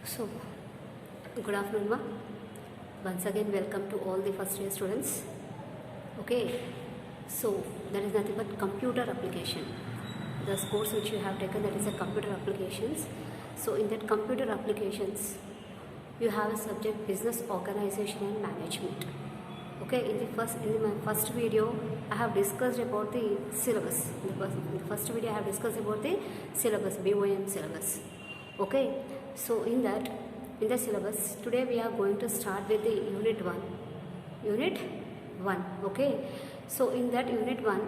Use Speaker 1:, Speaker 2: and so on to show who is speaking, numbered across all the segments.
Speaker 1: So, good afternoon, ma. Once again, welcome to all the first year students. Okay, so that is nothing but computer application. The course which you have taken, that is a computer applications. So, in that computer applications, you have a subject business organization and management. Okay, in my first video, I have discussed about the syllabus. In the first video, I have discussed about the syllabus, BOM syllabus. Okay, so in the syllabus, today we are going to start with the unit 1. Okay, so in that unit 1,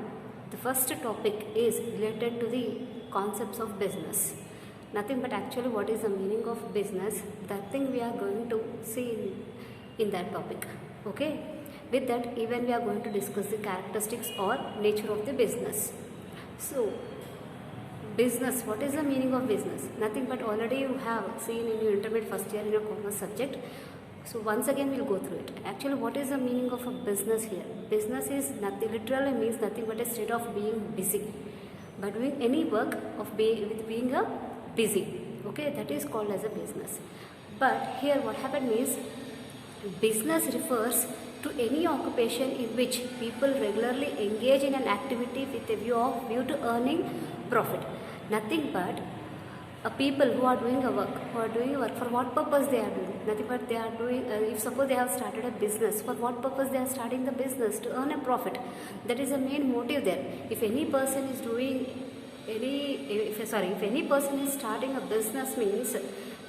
Speaker 1: the first topic is related to the concepts of business. Nothing but actually what is the meaning of business, that thing we are going to see in that topic. Okay, with that even we are going to discuss the characteristics or nature of the business. So business, what is the meaning of business? Nothing but already you have seen in your intermediate first year in your commerce subject. So once again we'll go through it. Actually, what is the meaning of a business here? Business is nothing, literally means nothing but a state of being busy, by doing any work of being a busy. Okay, that is called as a business. But here what happened is, business refers to any occupation in which people regularly engage in an activity with a view to earning profit. Nothing but people who are doing work, for what purpose they are doing? Nothing but they are doing, if suppose they have started a business, for what purpose they are starting the business? To earn a profit. That is the main motive there. If any person is doing if any person is starting a business, means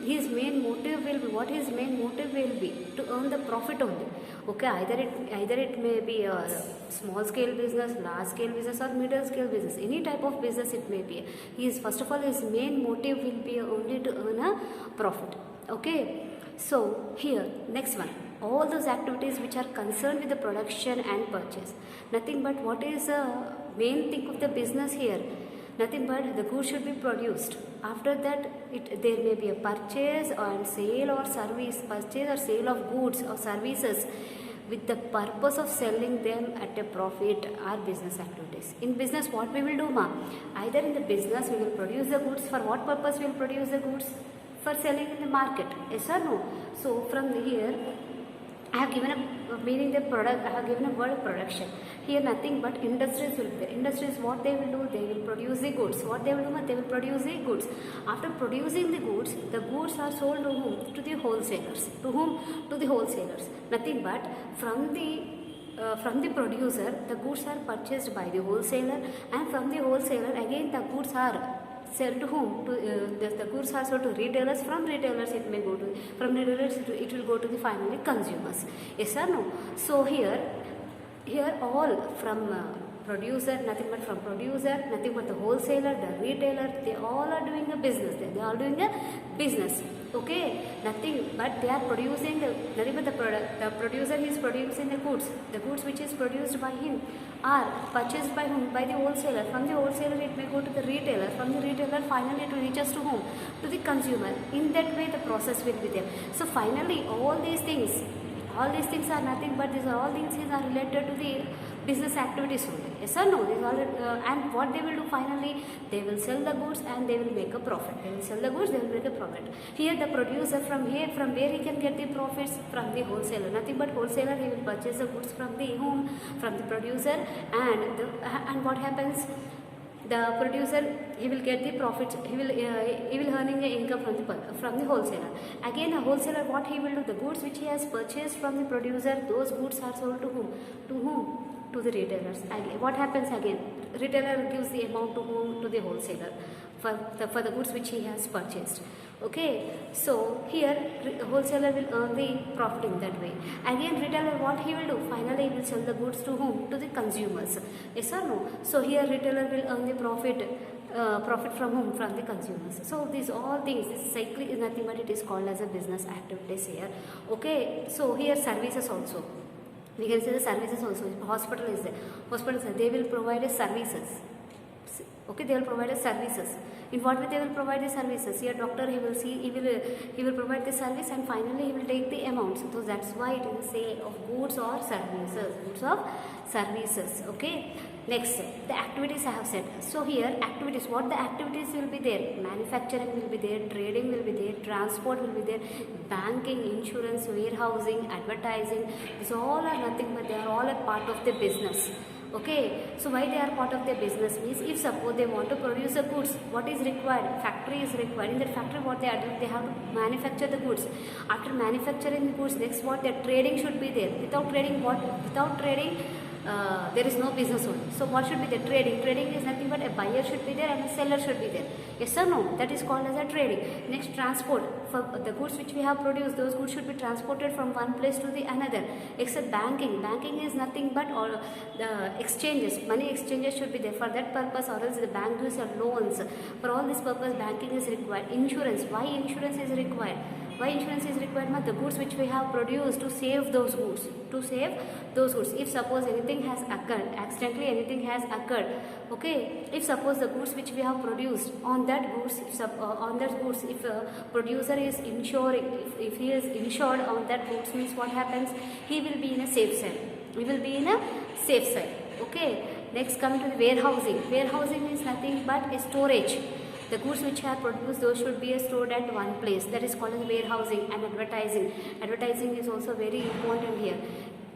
Speaker 1: his main motive will be, what his main motive will be? To earn the profit only. Okay, either it may be a small scale business, large scale business, or middle scale business. Any type of business it may be. First of all, his main motive will be only to earn a profit. Okay, so here next one, all those activities which are concerned with the production and purchase. Nothing but what is the main thing of the business here? Nothing but the goods should be produced. After that, there may be a purchase and sale or service, purchase or sale of goods or services with the purpose of selling them at a profit are business activities. In business, what we will do, ma? Either in the business we will produce the goods. For what purpose we will produce the goods? For selling in the market. Yes or no? So from here, I have given a meaning the product, I have given a word production. Here nothing but industries will be there. Industries, what they will do? They will produce the goods. What they will do? They will produce the goods. After producing the goods are sold to whom? To the wholesalers. To whom? To the wholesalers. Nothing but from the producer, the goods are purchased by the wholesaler, and from the wholesaler again the goods are sell to whom? The goods are sold to retailers. From retailers it may go to, from retailers it will go to the finally consumers. Yes or no? So here all from producer, nothing but from producer, nothing but the wholesaler, the retailer, they all are doing a business. They are doing a business. Okay, nothing but they are producing nothing but the product. The producer is producing the goods which is produced by him are purchased by whom? By the wholesaler. From the wholesaler it may go to the retailer. From the retailer finally it reaches to whom? To the consumer. In that way the process will be there. So finally all these things are nothing but all these things are related to the business activities only. Yes or no? And what they will do finally? They will sell the goods and they will make a profit. They will sell the goods, they will make a profit. Here the producer from where he can get the profits? From the wholesaler. Nothing but wholesaler, he will purchase the goods from the whom? From the producer, and what happens? The producer, he will get the profits, he will earning the income from the wholesaler. Again a wholesaler, what he will do? The goods which he has purchased from the producer, those goods are sold to whom? To whom? To the retailers. Again, what happens again? Retailer gives the amount to whom? To the wholesaler for the goods which he has purchased. Okay, so here wholesaler will earn the profit in that way. Again retailer, what he will do? Finally he will sell the goods to whom? To the consumers. Yes or no? So here retailer will earn the profit from whom? From the consumers. So these all things, this cycle is nothing but it is called as a business activities here. Okay, so here services also. We can say the services also. Hospital is there. They will provide services. Okay, they will provide the services. In what way they will provide the services? Here doctor, he will see, he will provide the service, and finally he will take the amount. So that's why it is a sale of goods or services. Goods or services. Okay. Next, the activities I have said. So here activities, what the activities will be there? Manufacturing will be there, trading will be there, transport will be there, banking, insurance, warehousing, advertising. These all are nothing but they are all a part of the business. Okay, so why they are part of the business means, if suppose they want to produce the goods, what is required? Factory is required. In that factory, what they are doing, they have to manufacture the goods. After manufacturing the goods, next what, their trading should be there. Without trading, what? Without trading, there is no business only. So what should be the trading? Trading is nothing but a buyer should be there and a seller should be there. Yes or no? That is called as a trading. Next, transport. For the goods which we have produced, those goods should be transported from one place to the another. Except banking. Banking is nothing but all the exchanges. Money exchanges should be there. For that purpose, or else the bank gives loans. For all this purpose, banking is required. Insurance. Why insurance is required? Why insurance is required? The goods which we have produced, to save those goods. To save those goods. If suppose anything has occurred, accidentally anything has occurred, okay, if suppose the goods which we have produced, on that goods, if a producer is insuring, if he is insured on that goods, means what happens? He will be in a safe side. He will be in a safe side. Okay. Next, coming to the warehousing. Warehousing is nothing but a storage. The goods which are produced, those should be stored at one place. That is called as warehousing. And advertising. Advertising is also very important here.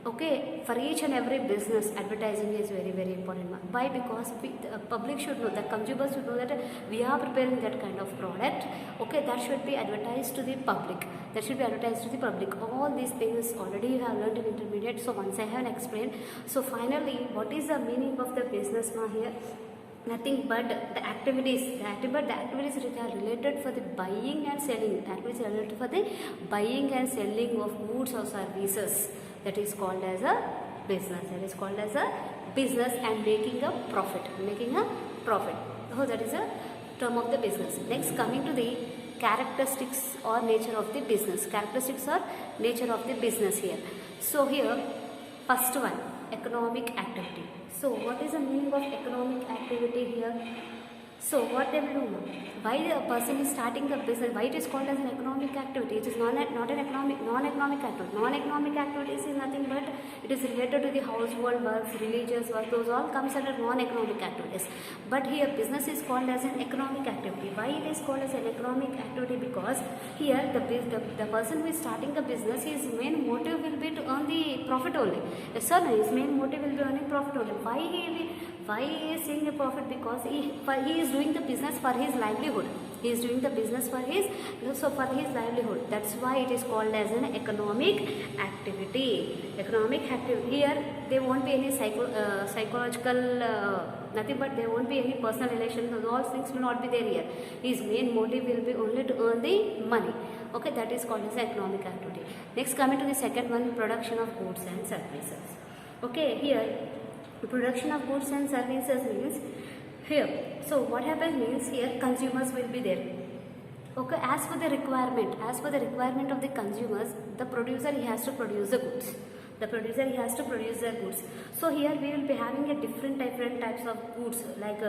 Speaker 1: Okay, for each and every business, advertising is very, very important. Why? Because the public should know, the consumers should know that we are preparing that kind of product. Okay, that should be advertised to the public. That should be advertised to the public. All these things already you have learned in intermediate. So once I have explained. So finally, what is the meaning of the business now here? Nothing but the activities. The activities which are related for the buying and selling. The activities are related for the buying and selling of goods or services. That is called as a business. That is called as a business, and making a profit. Making a profit. So that is a term of the business. Next, coming to the characteristics or nature of the business. Characteristics or nature of the business here. So here, first one, economic activity. So what is the meaning of economic activity here? So what they will do? Why a person is starting a business? Why it is called as an economic activity? It is not an non-economic activity. Non-economic activities is nothing but it is related to the household works, religious work. Those all comes under non-economic activities. But here business is called as an economic activity. Why it is called as an economic activity? Because here the person who is starting a business, his main motive will be to earn the profit only. Yes or no? His main motive will be earning profit only. Why he is seeing a profit? Because he is doing the business for his livelihood. He is doing the business for his livelihood. That's why it is called as an economic activity. Economic activity. Here there won't be any psychological nothing, but there won't be any personal relations. All things will not be there here. His main motive will be only to earn the money. Okay, that is called as economic activity. Next, coming to the second one, production of goods and services. Okay, here the production of goods and services means here. So what happens means here consumers will be there. Okay, as per the requirement of the consumers, the producer he has to produce the goods. So here we will be having a different types of goods, like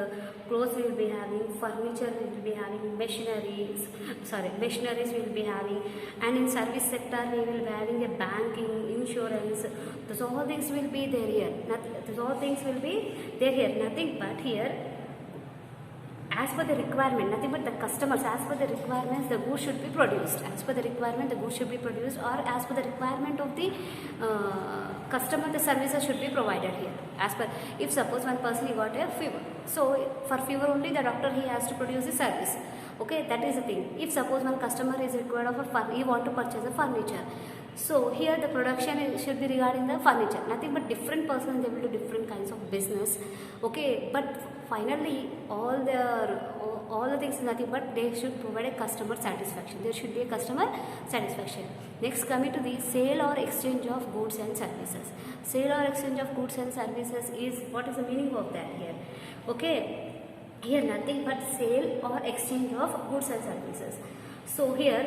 Speaker 1: clothes we will be having, furniture we will be having, machineries we will be having, and in service sector we will be having a banking, insurance. Those all things will be there here. Nothing but here, as per the requirement, nothing but the customers, as per the requirements, the goods should be produced. As per the requirement, the goods should be produced, or as per the requirement of the customer, the services should be provided here. As per, if suppose one person he got a fever, so for fever only the doctor he has to produce the service. Okay, that is the thing. If suppose one customer is required of he want to purchase a furniture, so here the production should be regarding the furniture. Nothing but different persons, they will do different kinds of business. Okay, but finally all the things is nothing but they should provide a customer satisfaction. There should be a customer satisfaction. Next, coming to the sale or exchange of goods and services. Sale or exchange of goods and services is, what is the meaning of that here? Okay, here nothing but sale or exchange of goods and services. So here,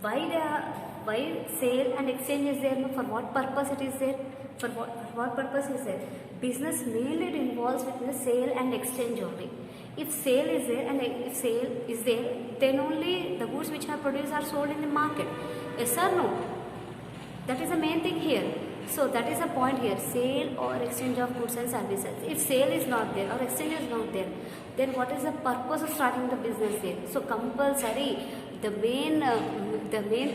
Speaker 1: why why sale and exchange is there? For what purpose it is there? For what purpose is there? Business mainly involves with the sale and exchange only. If sale is there and if sale is there, then only the goods which are produced are sold in the market. Yes or no? That is the main thing here. So that is the point here, sale or exchange of goods and services. If sale is not there or exchange is not there, then what is the purpose of starting the business there? So compulsory, the main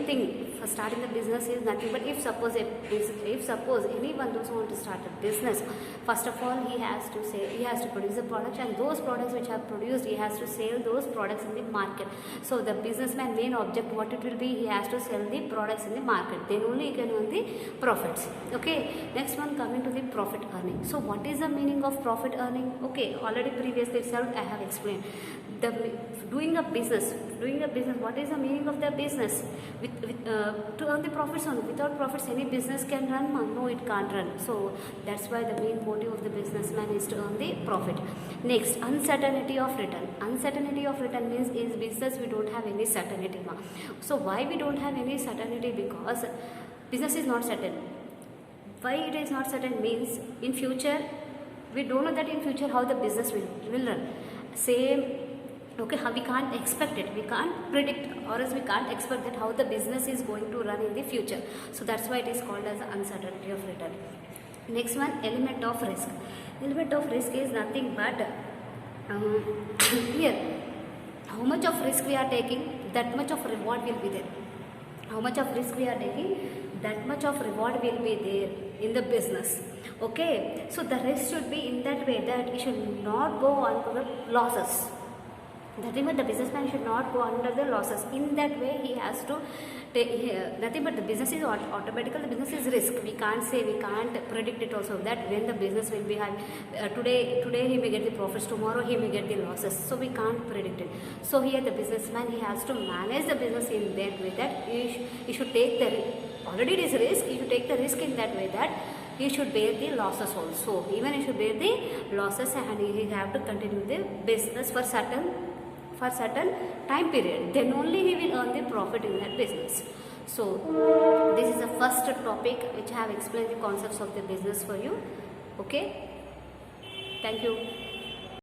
Speaker 1: thing for starting the business is nothing but if suppose anyone does want to start a business, first of all he has to produce the products, and those products which are produced he has to sell those products in the market. So the businessman main object what it will be, he has to sell the products in the market, then only he can earn the profits. Okay, next one, coming to the profit earning. So what is the meaning of profit earning? Okay, already previously itself I have explained. Doing a business, what is the meaning of the business? To earn the profits only. Without profits any business can run? No, it can't run. So that's why the main motive of the businessman is to earn the profit. Next, uncertainty of return. Uncertainty of return means in business we don't have any certainty. So why we don't have any certainty? Because business is not certain. Why it is not certain means in future we don't know that in future how the business will run. Same. Okay, we can't expect it, we can't predict, or else we can't expect that how the business is going to run in the future. So that's why it is called as uncertainty of return. Next one, element of risk. Element of risk is nothing but here how much of risk we are taking, that much of reward will be there. How much of risk we are taking, that much of reward will be there in the business. Okay, so the risk should be in that way that it should not go on to the losses. Nothing but the businessman should not go under the losses. In that way he has to take, nothing but the business is automatically, the business is risk. We can't say, we can't predict it also that when the business will be high. Today he may get the profits, tomorrow he may get the losses. So we can't predict it. So here the businessman, he has to manage the business in that way that he should take the, already it is risk, he should take the risk in that way that he should bear the losses also. Even he should bear the losses and he have to continue the business for certain time period, then only he will earn the profit in that business. So this is the first topic which I have explained the concepts of the business for you. Okay, thank you.